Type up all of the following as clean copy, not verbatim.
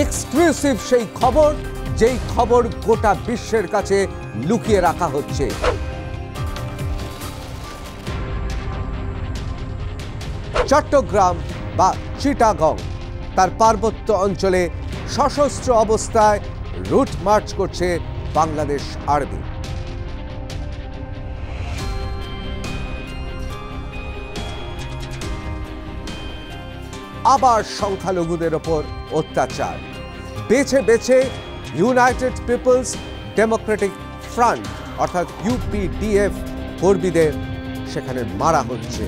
Exclusive সেই খবর, যেই খবর গোটা বিশ্বের কাছে লুকিয়ে রাখা হচ্ছে। চট্টগ্রাম বা চিটাগং তার পার্বত্য অঞ্চলে সশস্ত্র অবস্থায় রুট মার্চ করছে বাংলাদেশ আর্মি। আবার সংখ্যালঘুদের ওপর অত্যাচার। বেছে বেছে ইউনাইটেড পিপলস ডেমোক্রেটিক ফ্রন্ট অর্থাৎ ইউপিডিএফ কর্মীদের সেখানে মারা হচ্ছে।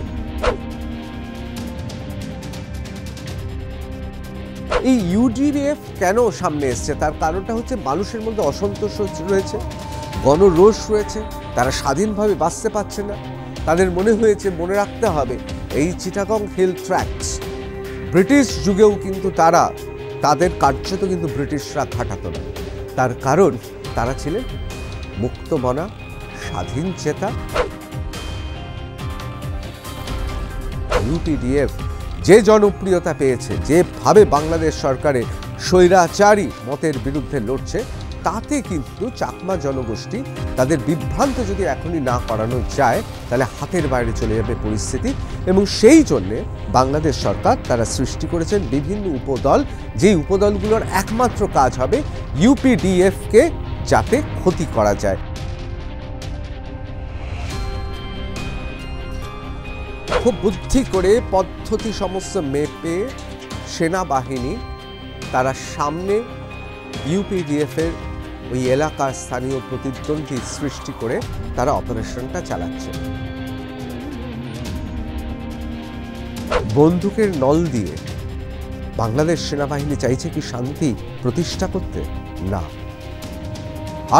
এই ইউডিএফ কেন সামনে এসছে তার কারণটা হচ্ছে মানুষের মধ্যে অসন্তোষ রয়েছে, গণরোষ রয়েছে, তারা স্বাধীনভাবে বাঁচতে পারছে না। তাদের মনে হয়েছে, মনে রাখতে হবে, এই চিটাগং হিল ট্র্যাক্টস ব্রিটিশ যুগেও কিন্তু তাদের কার্যত কিন্তু ব্রিটিশরা ঘাটাতো না। তার কারণ তারা ছিলেন মুক্তমনা, স্বাধীন চেতা। ইউপিডিএফ যে জনপ্রিয়তা পেয়েছে, যেভাবে বাংলাদেশ সরকারের স্বৈরাচারী মতের বিরুদ্ধে লড়ছে, তাতে কিন্তু চাকমা জনগোষ্ঠী তাদের বিভ্রান্ত যদি এখনই না করানো যায় তাহলে হাতের বাইরে চলে যাবে পরিস্থিতি। এবং সেই জন্যে বাংলাদেশ সরকার তারা সৃষ্টি করেছেন বিভিন্ন উপদল, যেই উপদলগুলোর একমাত্র কাজ হবে ইউপিডিএফকে যাতে ক্ষতি করা যায়। খুব বুদ্ধি করে পদ্ধতি সমস্ত মেপে সেনাবাহিনী তারা সামনে ইউপিডিএফের ওই এলাকার স্থানীয় প্রতিদ্বন্দ্বী সৃষ্টি করে তারা অপারেশনটা চালাচ্ছে। বন্দুকের নল দিয়ে বাংলাদেশ সেনাবাহিনী চাইছে কি শান্তি প্রতিষ্ঠা করতে? না,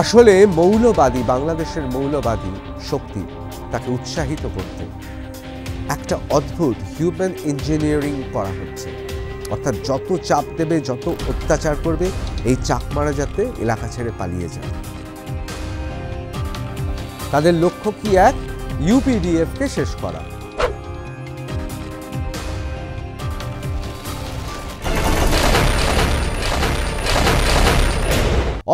আসলে মৌলবাদী, বাংলাদেশের মৌলবাদী শক্তি তাকে উৎসাহিত করতে একটা অদ্ভুত হিউম্যান ইঞ্জিনিয়ারিং করা হচ্ছে। অর্থাৎ যত চাপ দেবে, যত অত্যাচার করবে, এই চাকমারা যাতে এলাকা ছেড়ে পালিয়ে যায়। তাদের লক্ষ্য কি? এক, ইউপিডিএফকে শেষ করা।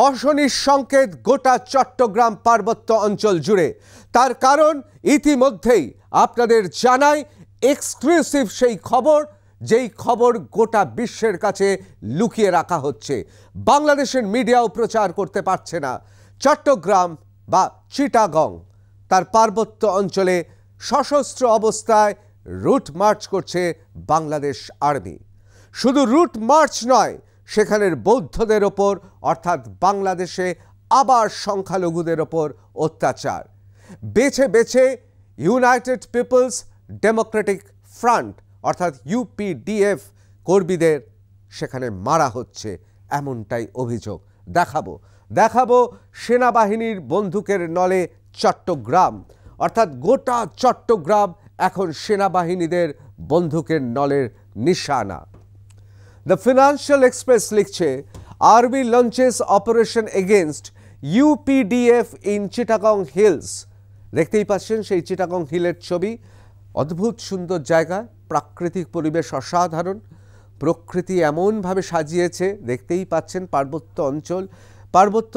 অশনির সংকেত গোটা চট্টগ্রাম পার্বত্য অঞ্চল জুড়ে। তার কারণ ইতিমধ্যেই আপনাদের জানাই এক্সক্লুসিভ সেই খবর, যেই খবর গোটা বিশ্বের কাছে লুকিয়ে রাখা হচ্ছে। বাংলাদেশের মিডিয়াও প্রচার করতে পারছে না। চট্টগ্রাম বা চিটাগং তার পার্বত্য অঞ্চলে সশস্ত্র অবস্থায় রুট মার্চ করছে বাংলাদেশ আর্মি। শুধু রুট মার্চ নয়, সেখানের বৌদ্ধদের ওপর অর্থাৎ বাংলাদেশে আবার সংখ্যালঘুদের ওপর অত্যাচার। বেছে বেছে ইউনাইটেড পিপলস ডেমোক্রেটিক ফ্রন্ট অর্থাৎ ইউপিডিএফ কর্মীদের সেখানে মারা হচ্ছে, এমনটাই অভিযোগ। দেখাবো সেনাবাহিনীর বন্দুকের নলে চট্টগ্রাম, অর্থাৎ গোটা চট্টগ্রাম এখন সেনাবাহিনীদের বন্দুকের নলের নিশানা। দ্য ফিনান্সিয়াল এক্সপ্রেস লিখছে, army launches operation against UPDF in Chittagong hills. দেখতেই পাচ্ছেন সেই চিটাগং হিলের ছবি। অদ্ভুত সুন্দর জায়গা, প্রাকৃতিক পরিবেশ অসাধারণ, প্রকৃতি এমনভাবে সাজিয়েছে, দেখতেই পাচ্ছেন পার্বত্য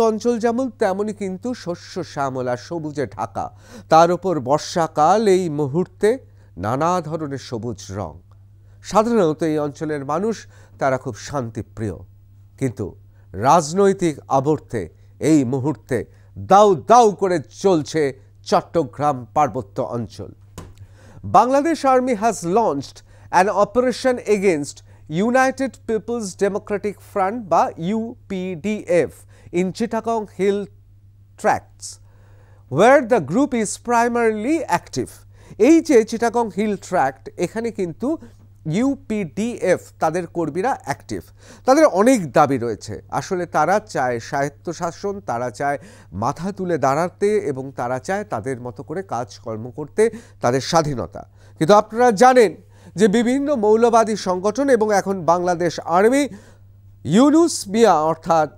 অঞ্চল যেমন তেমনই কিন্তু শস্য শ্যামলা সবুজে ঢাকা। তার উপর বর্ষাকাল, এই মুহূর্তে নানা ধরনের সবুজ রং। সাধারণত এই অঞ্চলের মানুষ তারা খুব শান্তিপ্রিয়, কিন্তু রাজনৈতিক আবর্তে এই মুহূর্তে দাউ দাউ করে চলছে চট্টগ্রাম পার্বত্য অঞ্চল। Bangladesh Army has launched an operation against United People's Democratic Front বা UPDF in Chittagong Hill Tracts, where the group is primarily active. এই যে চিটাগং হিল ট্র্যাক্ট, এখানে কিন্তু ইউপিডিএফ তাদের কর্মীরা অ্যাক্টিভ। তাদের অনেক দাবি রয়েছে। আসলে তারা চায় স্বায়ত্তশাসন, তারা চায় মাথা তুলে দাঁড়াতে, এবং তারা চায় তাদের মতো করে কাজকর্ম করতে, তাদের স্বাধীনতা। কিন্তু আপনারা জানেন যে বিভিন্ন মৌলবাদী সংগঠন এবং এখন বাংলাদেশ আর্মি, ইউনুস মিয়া অর্থাৎ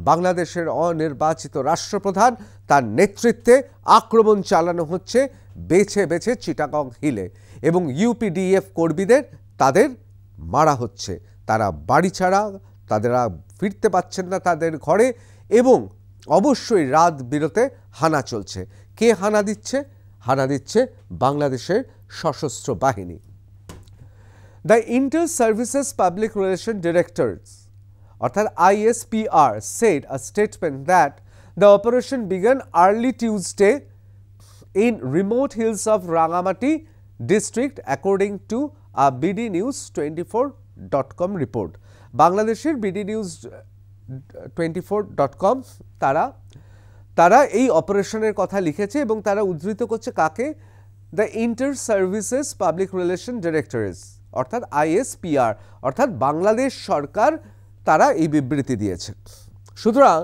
বাংলাদেশের অনির্বাচিত রাষ্ট্রপ্রধান, তার নেতৃত্বে আক্রমণ চালানো হচ্ছে বেছে বেছে চিটাগং হিলে, এবং ইউপিডিএফ কর্মীদের তাদের মারা হচ্ছে। তারা বাড়ি ছাড়া, তারা ফিরতে পারছেন না তাদের ঘরে এবং অবশ্যই রাত বিরতে হানা চলছে। কে হানা দিচ্ছে? হানা দিচ্ছে বাংলাদেশের সশস্ত্র বাহিনী। The Inter Services Public relation directors অর্থাৎ ISPR said a statement that the operation began early Tuesday in remote hills of Rangamati district according to a bdnews24.com report. বাংলাদেশের bdnews24.com তারা এই অপারেশনের কথা লিখেছে এবং তারা উদ্ধৃত করছে কাকে? The Inter Services Public Relation Directorates অর্থাৎ ISPR অর্থাৎ বাংলাদেশ সরকার তারা এই বিবৃতি দিয়েছে। সুতরাং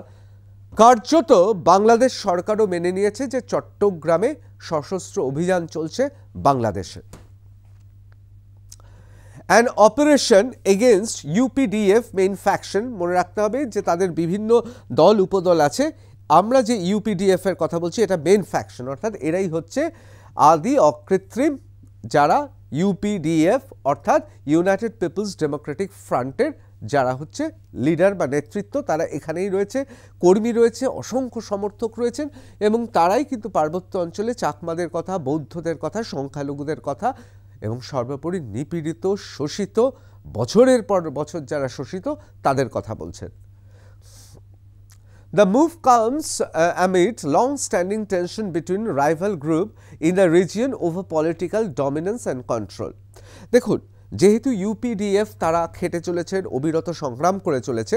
কার্যত বাংলাদেশ সরকারও মেনে নিয়েছে যে চট্টগ্রামে সশস্ত্র অভিযান চলছে বাংলাদেশে। An operation against UPDF main faction, মনে রাখতে হবে যে তাদের বিভিন্ন দল উপদল আছে। আমরা যে UPDF এর কথা বলছি এটা মেন ফ্যাকশন অর্থাৎ এরাই হচ্ছে আদি অকৃত্রিম যারা UPDF অর্থাৎ ইউনাইটেড পিপলস ডেমোক্রেটিক ফ্রন্টের যারা হচ্ছে লিডার বা নেতৃত্ব তারা এখানেই রয়েছে, কর্মী রয়েছে, অসংখ্য সমর্থক রয়েছেন এবং তারাই কিন্তু পার্বত্য অঞ্চলে চাকমাদের কথা, বৌদ্ধদের কথা, সংখ্যালঘুদের কথা এবং সর্বোপরি নিপীড়িত শোষিত বছরের পর বছর যারা শোষিত তাদের কথা বলছেন। The move comes amid long-standing tension between rival group in the region over political dominance and control. দেখুন, যেহেতু UPDF তারা খেটে চলেছেন, অবিরত সংগ্রাম করে চলেছে,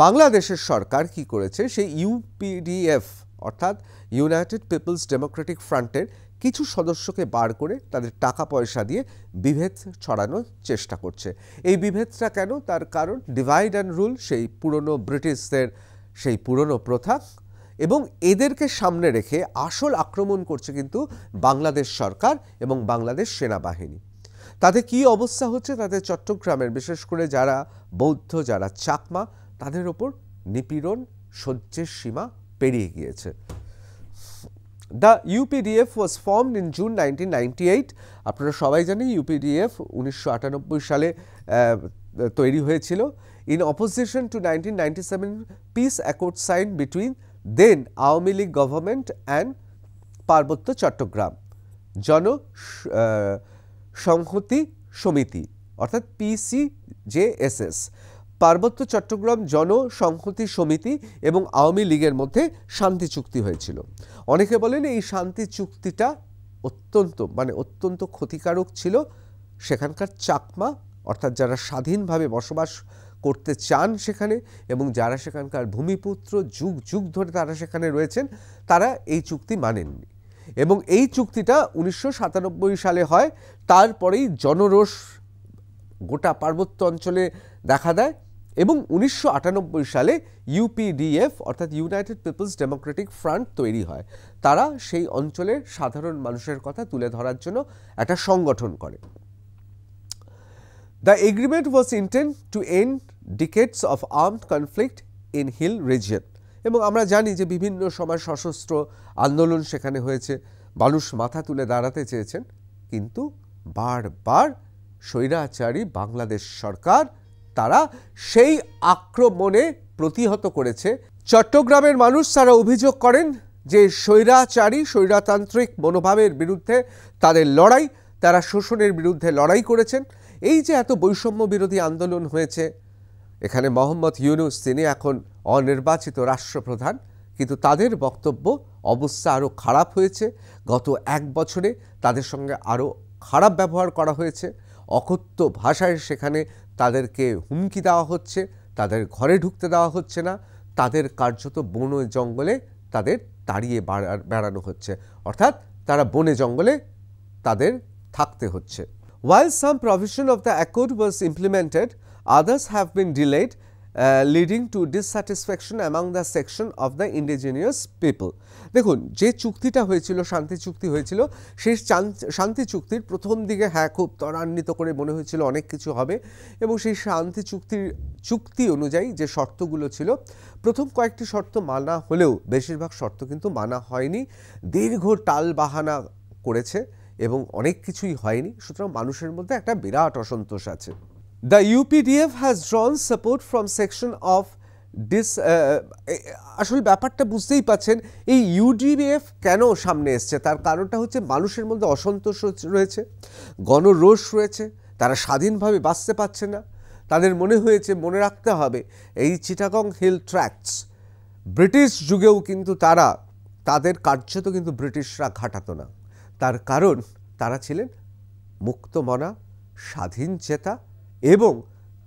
বাংলাদেশের সরকার কি করেছে? সেই UPDF অর্থাৎ ইউনাইটেড পিপলস ডেমোক্রেটিক ফ্রন্টের কিছু সদস্যকে বার করে তাদের টাকা পয়সা দিয়ে বিভেদ ছড়ানোর চেষ্টা করছে। এই বিভেদটা কেন? তার কারণ ডিভাইড অ্যান্ড রুল, সেই পুরনো ব্রিটিশদের সেই পুরনো প্রথা, এবং এদেরকে সামনে রেখে আসল আক্রমণ করছে কিন্তু বাংলাদেশ সরকার এবং বাংলাদেশ সেনাবাহিনী। তাতে কি অবস্থা হচ্ছে? তাদের চট্টগ্রামের বিশেষ করে যারা বৌদ্ধ, যারা চাকমা, তাদের ওপর নিপীড়ন সহ্যের সীমা পেরিয়ে গিয়েছে। The UPDF was formed in June 1998. আপনারা সবাই জানেন UPDF 1998 সালে তৈরি হয়েছিল। In opposition to 1997 peace accord signed between then Awami League government and পার্বত্য চট্টগ্রাম সংহতি সমিতি অর্থাৎ PCJSS, পার্বত্য চট্টগ্রাম জনসংহতি সমিতি এবং আওয়ামী লীগের মধ্যে শান্তি চুক্তি হয়েছিল। অনেকে বলেন এই শান্তি চুক্তিটা অত্যন্ত ক্ষতিকারক ছিল সেখানকার চাকমা অর্থাৎ যারা স্বাধীনভাবে বসবাস করতে চান সেখানে এবং যারা সেখানকার ভূমিপুত্র, যুগ যুগ ধরে তারা সেখানে রয়েছেন, তারা এই চুক্তি মানেননি এবং এই চুক্তিটা 1997 সালে হয়। তারপরেই জনরোষ গোটা পার্বত্য অঞ্চলে দেখা দেয় এবং 1998 সালে UPDF অর্থাৎ ইউনাইটেড পিপলস ডেমোক্রেটিক ফ্রন্ট তৈরি হয়। তারা সেই অঞ্চলের সাধারণ মানুষের কথা তুলে ধরার জন্য একটা সংগঠন করে। The agreement was intended to end decades of armed conflict in Hill region. এবং আমরা জানি যে বিভিন্ন সময় সশস্ত্র আন্দোলন সেখানে হয়েছে, মানুষ মাথা তুলে দাঁড়াতে চেয়েছেন, কিন্তু বারবার স্বৈরাচারী বাংলাদেশ সরকার তারা সেই আক্রমণে প্রতিহত করেছে। চট্টগ্রামের মানুষ তারা অভিযোগ করেন যে স্বৈরতান্ত্রিক মনোভাবের বিরুদ্ধে তাদের লড়াই, তারা শোষণের বিরুদ্ধে লড়াই করেছেন। এই যে এত বৈষম্য বিরোধী আন্দোলন হয়েছে, এখানে মোহাম্মদ ইউনূস তিনি এখন অনির্বাচিত রাষ্ট্রপ্রধান, কিন্তু তাদের বক্তব্য অবস্থা আরও খারাপ হয়েছে। গত এক বছরে তাদের সঙ্গে আরও খারাপ ব্যবহার করা হয়েছে, অকথ্য ভাষায় সেখানে তাদেরকে হুমকি দেওয়া হচ্ছে, তাদের ঘরে ঢুকতে দেওয়া হচ্ছে না, তাদের কার্যত বনে জঙ্গলে তাদের তাড়িয়ে বেড়ানো হচ্ছে, অর্থাৎ তারা বনে জঙ্গলে তাদের থাকতে হচ্ছে। While some provision of the accord was implemented, others have been delayed, leading to dissatisfaction among the section of the indigenous people. দেখুন, যে চুক্তিটা হয়েছিল, শান্তি চুক্তি হয়েছিল, সেই শান্তি চুক্তির প্রথম দিকে খুব ত্বরান্বিত করে মনে হয়েছিল অনেক কিছু হবে এবং সেই শান্তি চুক্তি অনুযায়ী যে শর্তগুলো ছিল, প্রথম কয়েকটি শর্ত মানা হলেও বেশিরভাগ শর্ত কিন্তু মানা হয়নি। দীর্ঘ টাল বাহানা করেছে এবং অনেক কিছুই হয়নি। সুতরাং মানুষের মধ্যে একটা বিরাট অসন্তোষ আছে। The UPDF has drawn support from section of আসলে ব্যাপারটা বুঝতেই পাচ্ছেন, এই ইউডিএফ কেন সামনে এসছে তার কারণটা হচ্ছে মানুষের মধ্যে অসন্তোষ রয়েছে, গণরোষ রয়েছে, তারা স্বাধীনভাবে বাঁচতে পারছে না। তাদের মনে রাখতে হবে এই চিটাগং হিল ট্র্যাক্টস ব্রিটিশ যুগেও কিন্তু তাদের কার্যত কিন্তু ব্রিটিশরা ঘাটাতো না। তার কারণ তারা ছিলেন মুক্তমনা, স্বাধীন চেতা এবং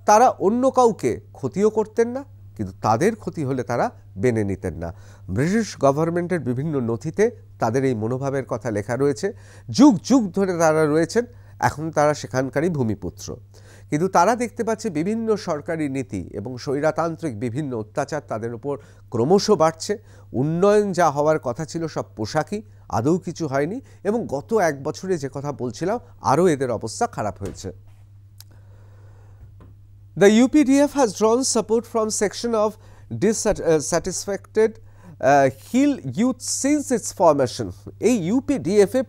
তারা অন্য কাউকে ক্ষতিও করতেন না, কিন্তু তাদের ক্ষতি হলে তারা মেনে নিতেন না। ব্রিটিশ গভর্নমেন্টের বিভিন্ন নথিতে তাদের এই মনোভাবের কথা লেখা রয়েছে। যুগ যুগ ধরে তারা রয়েছেন, এখন তারা সেখানকারই ভূমিপুত্র। কিন্তু তারা দেখতে পাচ্ছে বিভিন্ন সরকারি নীতি এবং স্বৈরতান্ত্রিক বিভিন্ন অত্যাচার তাদের উপর ক্রমশ বাড়ছে। উন্নয়ন যা হওয়ার কথা ছিল সব পোশাকি, আদৌ কিছু হয়নি এবং গত এক বছরে যে কথা বলছিলাম আরও এদের অবস্থা খারাপ হয়েছে। The UPDF has drawn support from section of dissatisfied Hill youth since its formation. এই UPDF এ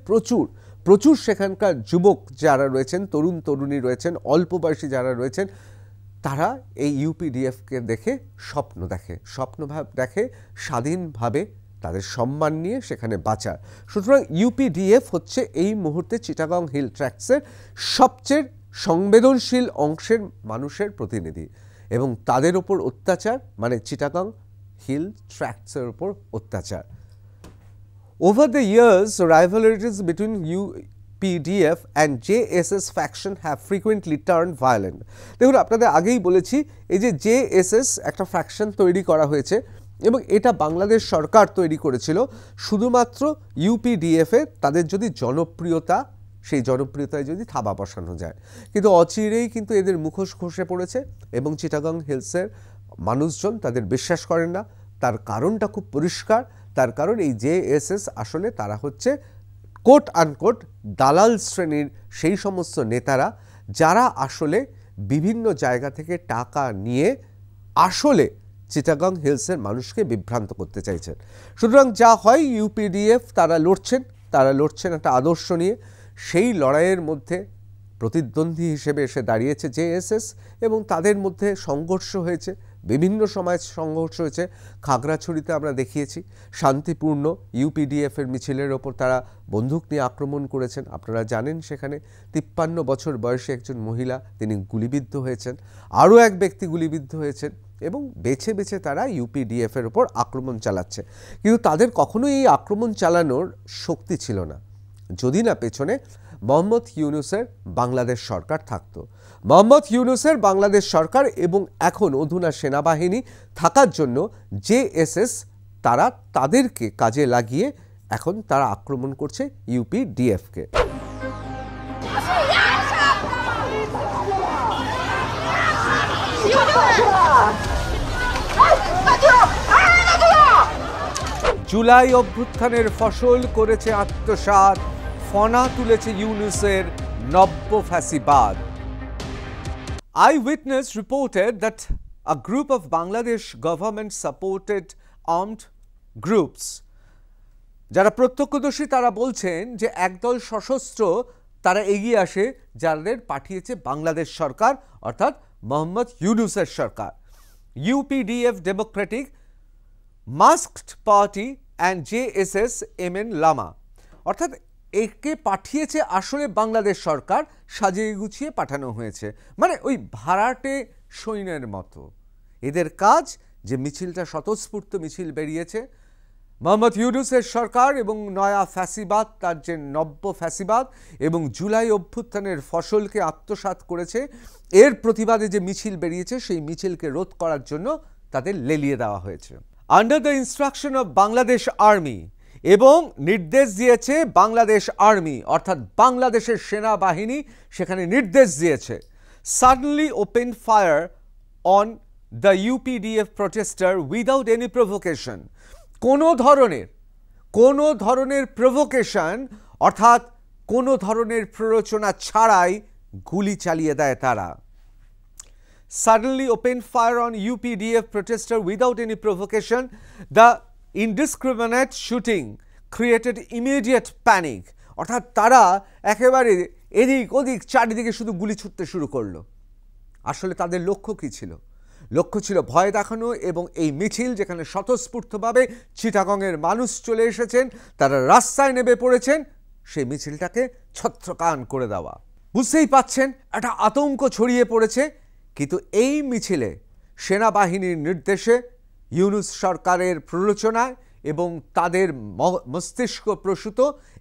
প্রচুর সেখানকার যুবক যারা রয়েছেন, তরুণ তরুণী রয়েছেন, অল্প বয়সী যারা রয়েছেন, তারা এই ইউপিডিএফকে দেখে স্বপ্ন দেখে স্বাধীনভাবে তাদের সম্মান নিয়ে সেখানে বাঁচার। সুতরাং ইউপিডিএফ হচ্ছে এই মুহূর্তে চিটাগং হিল ট্র্যাক্টসের সবচেয়ে সংবেদনশীল অংশের মানুষের প্রতিনিধি এবং তাদের ওপর অত্যাচার মানে চিটাগং হিল ট্র্যাক্টসের ওপর অত্যাচার। Over the years, rivalries between UPDF and JSS faction have frequently turned violent. দেখুন, আপনাদের আগেই বলেছি এই যে JSS একটা ফ্যাকশন তৈরি করা হয়েছে এবং এটা বাংলাদেশ সরকার তৈরি করেছিল শুধুমাত্র ইউপিডিএফে তাদের যদি জনপ্রিয়তা, সেই জনপ্রিয়তায় যদি থাবা বসানো যায়। কিন্তু অচিরেই কিন্তু এদের মুখোশ খসে পড়েছে এবং চিটাগং হিলসের মানুষজন তাদের বিশ্বাস করেন না। তার কারণটা খুব পরিষ্কার, তার কারণ এই জেএসএস আসলে তারা হচ্ছে কোট আনকোট দালাল শ্রেণীর সেই সমস্ত নেতারা যারা আসলে বিভিন্ন জায়গা থেকে টাকা নিয়ে আসলে চিটাগং হিলসের মানুষকে বিভ্রান্ত করতে চাইছেন। সুতরাং যা হয়, ইউপিডিএফ তারা লড়ছেন একটা আদর্শ নিয়ে। সেই লড়াইয়ের মধ্যে প্রতিদ্বন্দ্বী হিসেবে এসে দাঁড়িয়েছে জেএসএস এবং তাদের মধ্যে সংঘর্ষ হয়েছে, বিভিন্ন সময় সংঘর্ষ হয়েছে। খাগড়াছড়িতে আমরা দেখিয়েছি শান্তিপূর্ণ ইউপিডিএফের মিছিলের ওপর তারা বন্দুক নিয়ে আক্রমণ করেছেন। আপনারা জানেন সেখানে 53 বছর বয়সী একজন মহিলা তিনি গুলিবিদ্ধ হয়েছেন, আরও এক ব্যক্তি গুলিবিদ্ধ হয়েছেন এবং বেছে বেছে তারা ইউপিডিএফের ওপর আক্রমণ চালাচ্ছে। কিন্তু তাদের কখনোই এই আক্রমণ চালানোর শক্তি ছিল না যদি না পেছনে মোহাম্মদ ইউনূসের বাংলাদেশ সরকার থাকতো। মোহাম্মদ ইউনূসের বাংলাদেশ সরকার এবং এখন অধুনা সেনাবাহিনী থাকার জন্য জেএসএস তাদেরকে কাজে লাগিয়ে এখন তারা আক্রমণ করছে ইউপিডিএফকে। জুলাই অভ্যুত্থানের ফসল করেছে আত্মসাৎ, ফনা তুলেছে ইউনূসের নব্য ফ্যাসিবাদ। Eyewitness reported that a group of Bangladesh government supported armed groups, যারা প্রত্যক্ষদর্শী তারা বলছেন যে একদল সশস্ত্র তারা এগিয়ে আসে যাদের পাঠিয়েছে বাংলাদেশ সরকার অর্থাৎ মোহাম্মদ ইউনূসের সরকার। UPDF Democratic Masked Party and JSS MN Larma, অর্থাৎ একে পাঠিয়েছে আসলে বাংলাদেশ সরকার, সাজিয়ে গুছিয়ে পাঠানো হয়েছে, মানে ওই ভাড়াটে সৈন্যের মতো। এদের কাজ যে মিছিলটা স্বতঃস্ফূর্ত মিছিল বেরিয়েছে, মোহাম্মদ ইউনূসের সরকার এবং নয়া ফ্যাসিবাদ, তার যে নব্য ফ্যাসিবাদ এবং জুলাই অভ্যুত্থানের ফসলকে আত্মসাৎ করেছে, এর প্রতিবাদে যে মিছিল বেরিয়েছে সেই মিছিলকে রোধ করার জন্য তাদের লেলিয়ে দেওয়া হয়েছে। Under the instruction of Bangladesh army, এবং নির্দেশ দিয়েছে বাংলাদেশ আর্মি অর্থাৎ বাংলাদেশের সেনাবাহিনী সেখানে নির্দেশ দিয়েছে, suddenly open fire on the UPDF protester without any provocation. কোনো ধরনের প্রভোকেশন অর্থাৎ কোনো ধরনের প্ররোচনা ছাড়াই গুলি চালিয়ে দেয় তারা। Suddenly opened fire on UPDF protester without any provocation. The indiscriminate shooting created immediate panic. অর্থাৎ তারা একেবারে এদিক ওদিক চারিদিকে শুধু গুলি ছুটতে শুরু করলো। আসলে তাদের লক্ষ্য কী ছিল? লক্ষ্য ছিল ভয় দেখানো এবং এই মিছিল যেখানে স্বতঃস্ফূর্তভাবে চিটাগংয়ের মানুষ চলে এসেছেন, তারা রাস্তায় নেমে পড়েছেন, সেই মিছিলটাকে ছত্রকান করে দেওয়া। বুঝতেই পাচ্ছেন একটা আতঙ্ক ছড়িয়ে পড়েছে। কিন্তু এই মিছিলে সেনাবাহিনীর নির্দেশে, ইউনূস সরকারের প্ররোচনায় এবং তাদের মস্তিষ্ক প্রসূত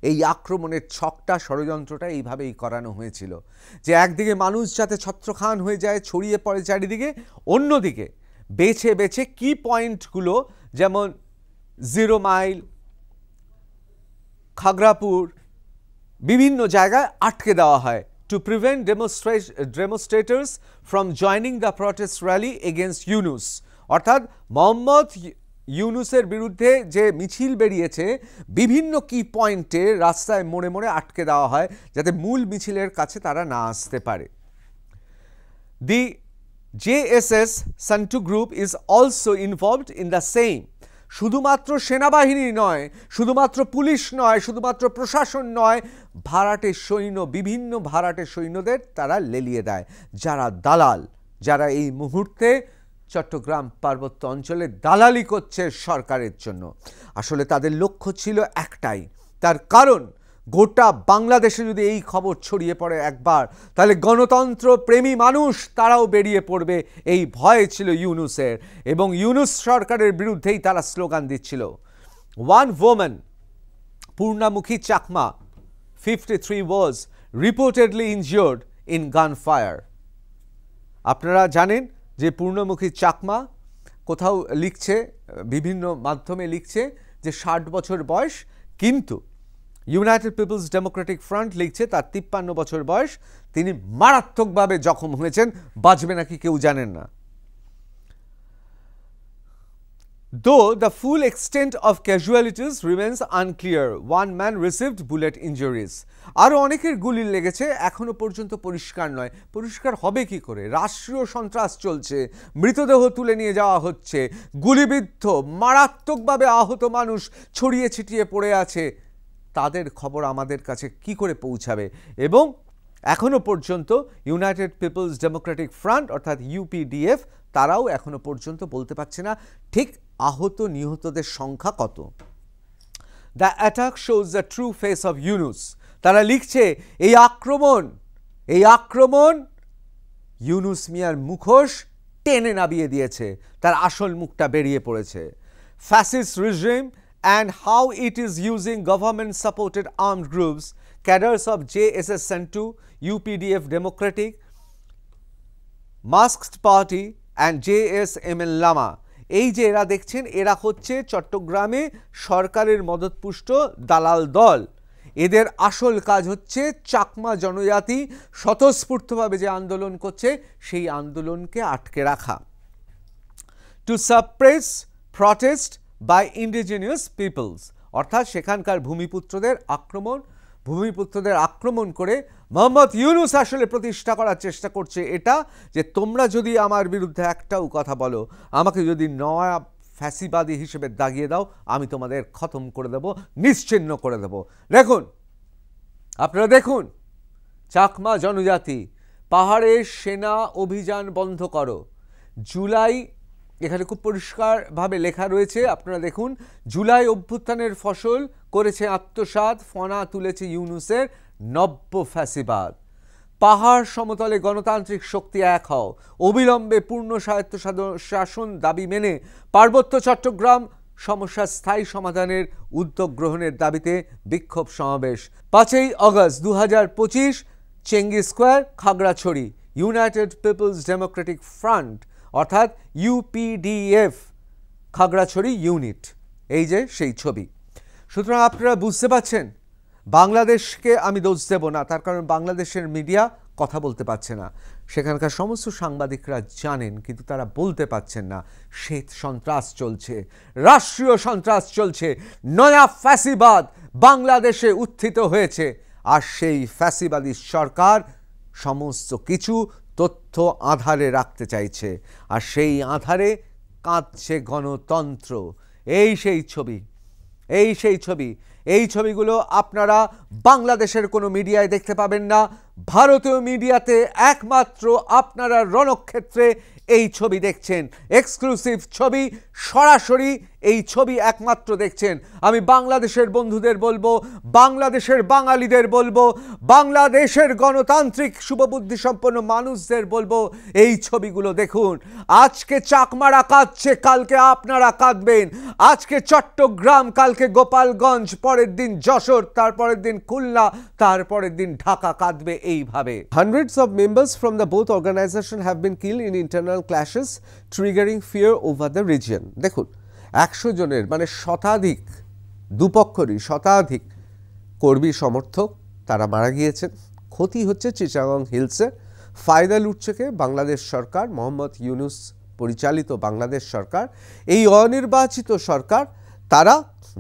এই আক্রমণের ছকটা, ষড়যন্ত্রটা এইভাবেই করানো হয়েছিল যে একদিকে মানুষ যাতে ছত্রখান হয়ে যায়, ছড়িয়ে পড়ে চারিদিকে, অন্যদিকে বেছে বেছে কি পয়েন্টগুলো, যেমন 0 মাইল, খাগড়াপুর, বিভিন্ন জায়গায় আটকে দেওয়া হয় to prevent demonstrators from joining the protest rally against Yunus। অর্থাৎ মোহাম্মদ ইউনূসের বিরুদ্ধে যে মিছিল বেরিয়েছে, বিভিন্ন কি পয়েন্টে রাস্তায় মোড়ে মোড়ে আটকে দেওয়া হয় যাতে মূল মিছিলের কাছে তারা না আসতে পারে। The JSS Santu group is also involved in the same। শুধুমাত্র সেনাবাহিনী নয়, শুধুমাত্র পুলিশ নয়, শুধুমাত্র প্রশাসন নয়, ভাড়াটে সৈন্য, বিভিন্ন ভাড়াটে সৈন্যদের তারা লেলিয়ে দেয়, যারা দালাল, যারা এই মুহূর্তে চট্টগ্রাম পার্বত্য অঞ্চলে দালালি করছে সরকারের জন্য। আসলে তাদের লক্ষ্য ছিল একটাই, তার কারণ গোটা বাংলাদেশে যদি এই খবর ছড়িয়ে পড়ে একবার, তাহলে গণতন্ত্র প্রেমী মানুষ তারাও বেরিয়ে পড়বে, এই ভয় ছিল ইউনূসের, এবং ইউনূস সরকারের বিরুদ্ধেই তারা স্লোগান দিচ্ছিল। One woman, পূর্ণামুখী Chakma, 53, was reportedly injured in gunfire। আপনারা জানেন যে পূর্ণমুখী চাকমা কোথাও লিখছে, বিভিন্ন মাধ্যমে লিখছে যে 60 বছর বয়স, কিন্তু ইউনাইটেড পিপলস ডেমোক্রেটিক ফ্রন্ট লিখছে তার 53 বছর বয়স, তিনি মারাত্মকভাবে জখম হয়েছেন, বাঁচবে নাকি কেউ জানেন না। Though the full extent of casualties remains unclear, one man received bullet injuries। আরও অনেকের গুলি লেগেছে, এখনো পর্যন্ত পরিষ্কার নয়। পরিষ্কার হবে কি করে? রাষ্ট্রীয় সন্ত্রাস চলছে, মৃতদেহ তুলে নিয়ে যাওয়া হচ্ছে, গুলিবিদ্ধ মারাত্মকভাবে আহত মানুষ ছড়িয়ে ছিটিয়ে পড়ে আছে, তাদের খবর আমাদের কাছে কি করে পৌঁছাবে? এবং এখনো পর্যন্ত ইউনাইটেড পিপলস ডেমোক্রেটিক ফ্রন্ট অর্থাৎ ইউপিডিএফ তারাও এখনো পর্যন্ত বলতে পারছে না ঠিক আহত নিহতদের সংখ্যা কত। The attack shows the true face of Yunus. তারা লিখছে এই আক্রমণ ইউনূস মিয়ার মুখোশ টেনে নামিয়ে দিয়েছে, তার আসল মুখটা বেরিয়ে পড়েছে। Fascist regime and how it is using government supported armed groups, cadres of JSS Santu, UPDF Democratic, Masked Party and JSMN Lama। এই যে এরা দেখছেন, এরা হচ্ছে চট্টগ্রামে সরকারের মদতপুষ্ট দালাল দল। এদের আসল কাজ হচ্ছে চাকমা জনজাতি স্বতঃস্ফূর্তভাবে যে আন্দোলন করছে সেই আন্দোলনকে আটকে রাখা। To suppress protest by indigenous peoples, অর্থাৎ সেখানকার ভূমিপুত্রদের আক্রমণ করে মোহাম্মদ ইউনূস আসলে প্রতিষ্ঠা করার চেষ্টা করছে এটা, যে তোমরা যদি আমার বিরুদ্ধে একটাও কথা বলো, আমাকে যদি নয়া ফ্যাসিবাদী হিসেবে দাগিয়ে দাও, আমি তোমাদের খতম করে দেব, নিশ্চিহ্ন করে দেব। দেখুন, আপনারা দেখুন, চাকমা জনজাতি, পাহাড়ের সেনা অভিযান বন্ধ করো। জুলাই, এখানে খুব পরিষ্কারভাবে লেখা রয়েছে, আপনারা দেখুন, জুলাই অভ্যুত্থানের ফসল করেছে আত্মসাৎ, ফনা তুলেছে ইউনূসের নব্য ফ্যাসিবাদ। পাহাড় সমতলে গণতান্ত্রিক শক্তি এক হও, অবিলম্বে পূর্ণ স্বায়ত্ত শাসন দাবি মেনে পার্বত্য চট্টগ্রাম সমস্যার স্থায়ী সমাধানের উদ্যোগ গ্রহণের দাবিতে বিক্ষোভ সমাবেশ। 5ই August 2025, Chengi Square, Khagrachari, United People's Democratic Front অর্থাৎ ইউপিডিএফ খাগড়াছড়ি ইউনিট। এই যে সেই ছবি। সুতরাং আপনারা বুঝতে পারছেন, বাংলাদেশকে আমি দোষ দেব না, তার কারণ বাংলাদেশের মিডিয়া কথা বলতে পারছে না, সেখানকার সমস্ত সাংবাদিকরা জানেন, কিন্তু তারা বলতে পারছেন না। শ্বেত সন্ত্রাস চলছে, রাষ্ট্রীয় সন্ত্রাস চলছে, নয়া ফ্যাসিবাদ বাংলাদেশে উত্থিত হয়েছে, আর সেই ফ্যাসিবাদী সরকার সমস্ত কিছু তথ্য আধারে রাখতে চাইছে, আর সেই আধারে কাঁদছে গণতন্ত্র। এই সেই ছবি, এই ছবিগুলো আপনারা বাংলাদেশের কোনো মিডিয়ায় দেখতে পাবেন না। ভারতীয় মিডিয়াতে একমাত্র আপনারা রণক্ষেত্রে এই ছবি দেখছেন, এক্সক্লুসিভ ছবি, সরাসরি এই ছবি একমাত্র দেখছেন। আমি বাংলাদেশের বন্ধুদের বলবো, বাংলাদেশের বাঙালিদের বলবো, বাংলাদেশের গণতান্ত্রিক শুভবুদ্ধি সম্পন্ন মানুষদের বলবো, এই ছবিগুলো দেখুন। আজকে চাকমারা কাঁদছে, কালকে আপনারা কাঁদবেন। আজকে চট্টগ্রাম, কালকে গোপালগঞ্জ, পরের দিন যশোর, তারপরের দিন খুলনা, তারপরের দিন ঢাকা কাঁদবে এইভাবে। Hundreds of members from the both organizations have been killed in internal clashes, triggering fear over the region. দেখুন, 100 জনের মানে শতাধিক, দুপক্ষরই শতাধিক কর্মী সমর্থক তারা মারা গিয়েছেন। ক্ষতি হচ্ছে চিটাগং হিলসে। ফায়দা লুটছে কে? বাংলাদেশ সরকার, মোহাম্মদ ইউনূস পরিচালিত বাংলাদেশ সরকার। এই অনির্বাচিত সরকার তারা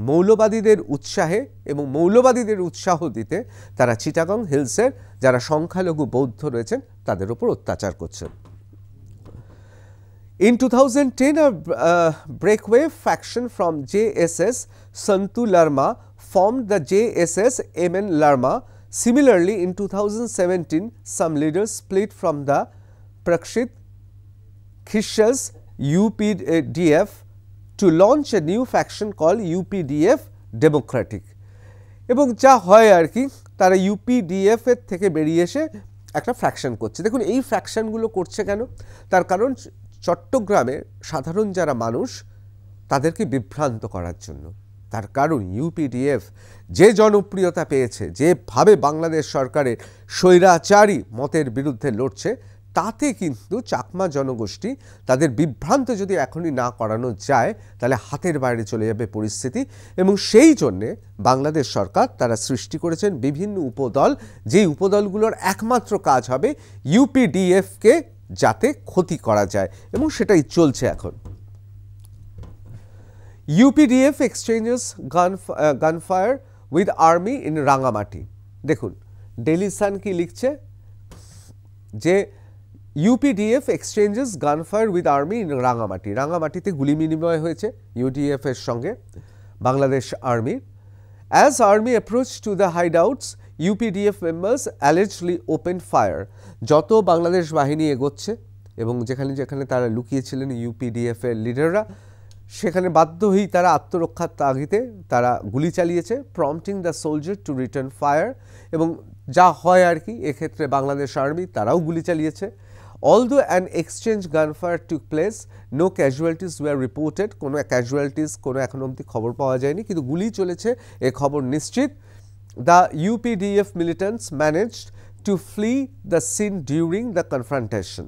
মৌলবাদীদের উৎসাহে এবং মৌলবাদীদের উৎসাহ দিতে তারা চিটাগং হিলসের যারা সংখ্যালঘু বৌদ্ধ রয়েছেন তাদের উপর অত্যাচার করছেন। In 2010, a breakaway faction from JSS Santu Larma formed the JSS MN Larma. Similarly, in 2017, some leaders split from the Prakshit Khishas UPDF to launch a new faction called UPDF Democratic. এবং যা হয় আর কি, তারা UPDF এর থেকে বেরিয়ে এসে একটা ফ্র্যাকশন করছে। দেখুন, এই ফ্র্যাকশনগুলো করছে কেন? তার কারণ চট্টগ্রামে সাধারণ যারা মানুষ তাদেরকে বিভ্রান্ত করার জন্য। তার কারণ ইউপিডিএফ যে জনপ্রিয়তা পেয়েছে, যেভাবে বাংলাদেশ সরকারের স্বৈরাচারী মতের বিরুদ্ধে লড়ছে, তাতে কিন্তু চাকমা জনগোষ্ঠী তাদের বিভ্রান্ত যদি এখনই না করানো যায় তাহলে হাতের বাইরে চলে যাবে পরিস্থিতি। এবং সেই জন্যে বাংলাদেশ সরকার তারা সৃষ্টি করেছেন বিভিন্ন উপদল, যেই উপদলগুলোর একমাত্র কাজ হবে ইউপিডিএফকে যাতে ক্ষতি করা যায়, এবং সেটাই চলছে এখন। UPDF exchanges gunfire with army in Rangamati. দেখুন, ডেইলি সান কি লিখছে যে UPDF exchanges gunfire with army in Rangamati. রাঙ্গামাটিতে গুলি বিনিময় হয়েছে UDF এর সঙ্গে বাংলাদেশ আর্মির। As army approached to the hideouts, UPDF members allegedly opened fire. যত বাংলাদেশ বাহিনী এগোচ্ছে এবং যেখানে যেখানে তারা লুকিয়েছিলেন UPDF এর লিডাররা, সেখানে বাধ্য হয়েই তারা আত্মরক্ষার তাগিদে তারা গুলি চালিয়েছে, prompting the soldier to return fire. এবং যা হয় আর কি, এক্ষেত্রে বাংলাদেশ আর্মি তারাও গুলি চালিয়েছে। Although an exchange gunfire took place, no casualties were reported. কোনো ক্যাজুয়ালিটিস কোনো এখন অবধি খবর পাওয়া যায়নি, কিন্তু গুলি চলেছে এ খবর নিশ্চিত। The UPDF militants managed to flee the scene during the confrontation.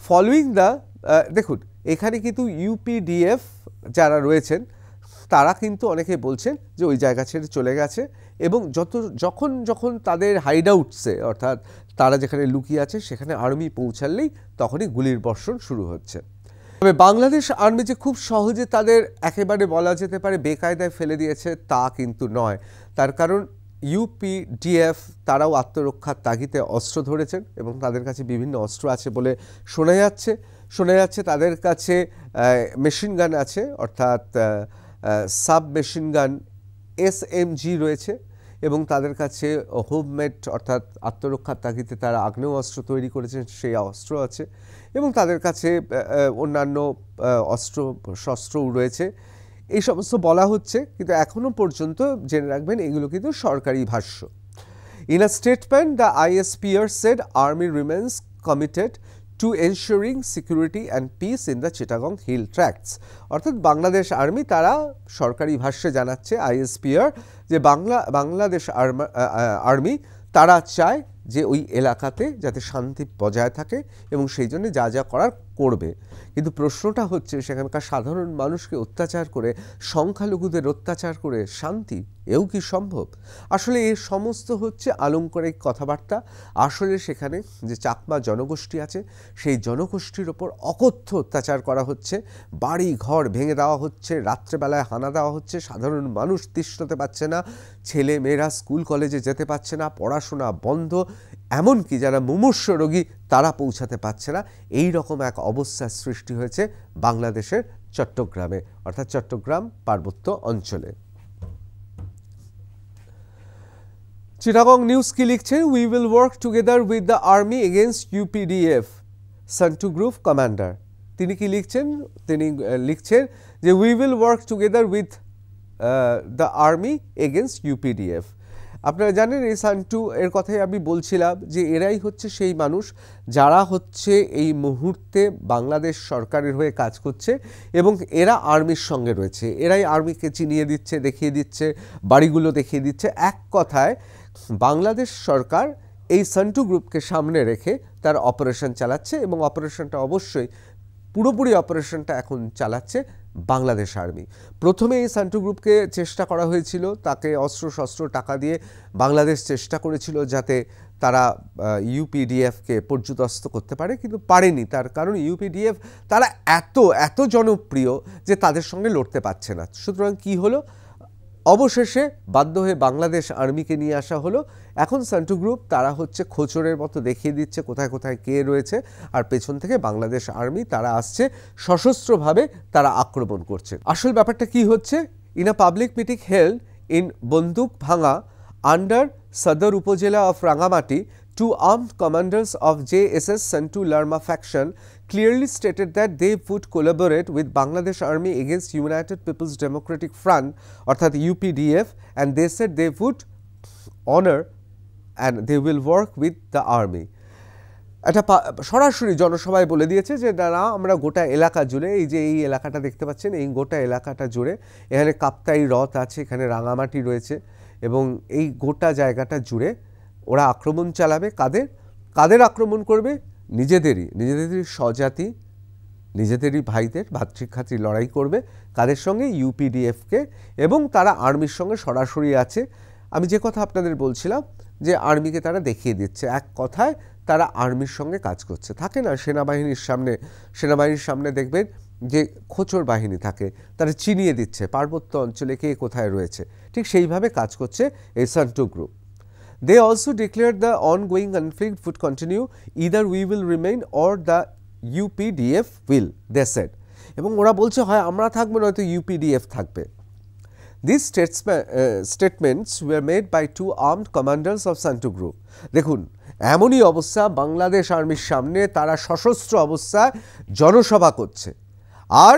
Following the দেখুন, এখানে কিন্তু UPDF যারা রয়েছেন তারা কিন্তু অনেকে বলছেন যে ওই জায়গা ছেড়ে চলে গেছে, এবং যখন তাদের হাইডআউটসে অর্থাৎ তারা যেখানে লুকিয়ে আছে সেখানে আর্মি পৌঁছালেই তখনই গুলির বর্ষণ শুরু হচ্ছে। তবে বাংলাদেশ আর্মি যে খুব সহজে তাদের একেবারে বলা যেতে পারে বেকায়দায় ফেলে দিয়েছে তা কিন্তু নয়। তার কারণ UPDF তারাও আত্মরক্ষার তাগিদে অস্ত্র ধরেছেন এবং তাদের কাছে বিভিন্ন অস্ত্র আছে বলে শোনা যাচ্ছে তাদের কাছে মেশিন গান আছে, অর্থাৎ সাব মেশিন গান SMG রয়েছে, এবং তাদের কাছে হোমমেড অর্থাৎ আত্মরক্ষার তাগিদে তারা আগ্নেয়াস্ত্র তৈরি করেছেন সেই অস্ত্র আছে, এবং তাদের কাছে অন্যান্য অস্ত্র শস্ত্রও রয়েছে। এই সমস্ত বলা হচ্ছে, কিন্তু এখনও পর্যন্ত জেনে রাখবেন এগুলো কিন্তু সরকারি ভাষ্য। In a statement, the ISPR said army remains committed to ensuring security and peace in the Chittagong Hill Tracts. অর্থাৎ বাংলাদেশ আর্মি তারা সরকারি ভাষ্যে জানাচ্ছে ISPR যে বাংলাদেশ আর্মি তারা চায় যে ওই এলাকাতে যাতে শান্তি বজায় থাকে এবং সেই জন্য যা যা করার করবে। কিন্তু প্রশ্নটা হচ্ছে সেখানকার সাধারণ মানুষকে অত্যাচার করে, সংখ্যালঘুদের অত্যাচার করে শান্তি, এও কি সম্ভব? আসলে এই সমস্ত হচ্ছে আলংকারিক কথাবার্তা। আসলে সেখানে যে চাকমা জনগোষ্ঠী আছে সেই জনগোষ্ঠীর ওপর অকথ্য অত্যাচার করা হচ্ছে, বাড়ি ঘর ভেঙে দেওয়া হচ্ছে, রাত্রেবেলায় হানা দেওয়া হচ্ছে, সাধারণ মানুষ তিষ্ঠতে পারছে না, ছেলে মেয়েরা স্কুল কলেজে যেতে পারছে না, পড়াশোনা বন্ধ, এমনকি যারা মুমূর্ষ রোগী তারা পৌঁছাতে পারছে না। এই রকম এক অবস্থার সৃষ্টি হয়েছে বাংলাদেশের চট্টগ্রামে, অর্থাৎ চট্টগ্রাম পার্বত্য অঞ্চলে। চিটাগং নিউজ কি লিখছে, we will work together with the army against UPDF, Santu group commander. তিনি কি লিখছেন? তিনি লিখছেন যে we will work together with the army against UPDF. আপনারা জানেন এই সান্টু এর কথাই আমি বলছিলাম যে এরাই হচ্ছে সেই মানুষ যারা হচ্ছে এই মুহূর্তে বাংলাদেশ সরকারের হয়ে কাজ করছে এবং এরা আর্মির সঙ্গে রয়েছে। এরাই আর্মিকে চিনিয়ে দিচ্ছে, দেখিয়ে দিচ্ছে, বাড়িগুলো দেখিয়ে দিচ্ছে। এক কথায় বাংলাদেশ সরকার এই সান্টু গ্রুপকে সামনে রেখে তার অপারেশন চালাচ্ছে এবং অপারেশনটা অবশ্যই পুরোপুরি অপারেশনটা এখন চালাচ্ছে বাংলাদেশ আর্মি। প্রথমে এই সান্টু গ্রুপকে চেষ্টা করা হয়েছিল, তাকে অস্ত্রশস্ত্র টাকা দিয়ে বাংলাদেশ চেষ্টা করেছিল যাতে তারা ইউপিডিএফকে পর্যুদস্ত করতে পারে, কিন্তু পারেনি। তার কারণ ইউপিডিএফ তারা এত জনপ্রিয় যে তাদের সঙ্গে লড়তে পারছে না। সুতরাং কি হলো, অবশেষে বাধ্য হয়ে বাংলাদেশ আর্মিকে নিয়ে আসা হলো। এখন সান্টু গ্রুপ তারা হচ্ছে খোঁচরের মতো দেখিয়ে দিচ্ছে কোথায় কোথায় কে রয়েছে, আর পেছন থেকে বাংলাদেশ আর্মি তারা আসছে, সশস্ত্রভাবে তারা আক্রমণ করছে। আসল ব্যাপারটা কি হচ্ছে, in a public meeting held in বন্দুক ভাঙা আন্ডার সদর উপজেলা of Rangamati, two armed commanders of JSS Santu Larma faction clearly stated that they would collaborate with Bangladesh Army against United People's Democratic Front অর্থাৎ UPDF, and they said they would honor and they will work with the army. এটা সরাসরি জনসভায় বলে দিয়েছে যে না, আমরা গোটা এলাকা জুড়ে, এই যে এই এলাকাটা দেখতে পাচ্ছেন, এই গোটা এলাকাটা জুড়ে এখানে কাপ্তাই হ্রদ আছে, এখানে রাঙামাটি রয়েছে এবং এই গোটা জায়গাটা জুড়ে ওরা আক্রমণ চালাবে। কাদের আক্রমণ করবে? নিজেদেরই স্বজাতি, নিজেদেরই ভাইদের ভাতৃঘাতী লড়াই করবে। কাদের সঙ্গে? ইউপিডিএফকে। এবং তারা আর্মির সঙ্গে সরাসরি আছে। আমি যে কথা আপনাদের বলছিলাম যে আর্মিকে তারা দেখিয়ে দিচ্ছে, এক কথায় তারা আর্মির সঙ্গে কাজ করছে। থাকে না সেনাবাহিনীর সামনে দেখবেন যে খোঁচর বাহিনী থাকে, তারা চিনিয়ে দিচ্ছে পার্বত্য অঞ্চলে কে কোথায় রয়েছে। ঠিক সেইভাবে কাজ করছে এই Santu group. They also declared the ongoing conflict would continue, either we will remain or the UPDF will, they said. এবং ওরা বলছে হয় আমরা থাকবো নয়তো UPDF থাকবে। These statements were made by two armed commanders of Santu Group. দেখুন, এমনই অবস্থা, বাংলাদেশ আর্মির সামনে তারা সশস্ত্র অবস্থায় জনসভা করছে, আর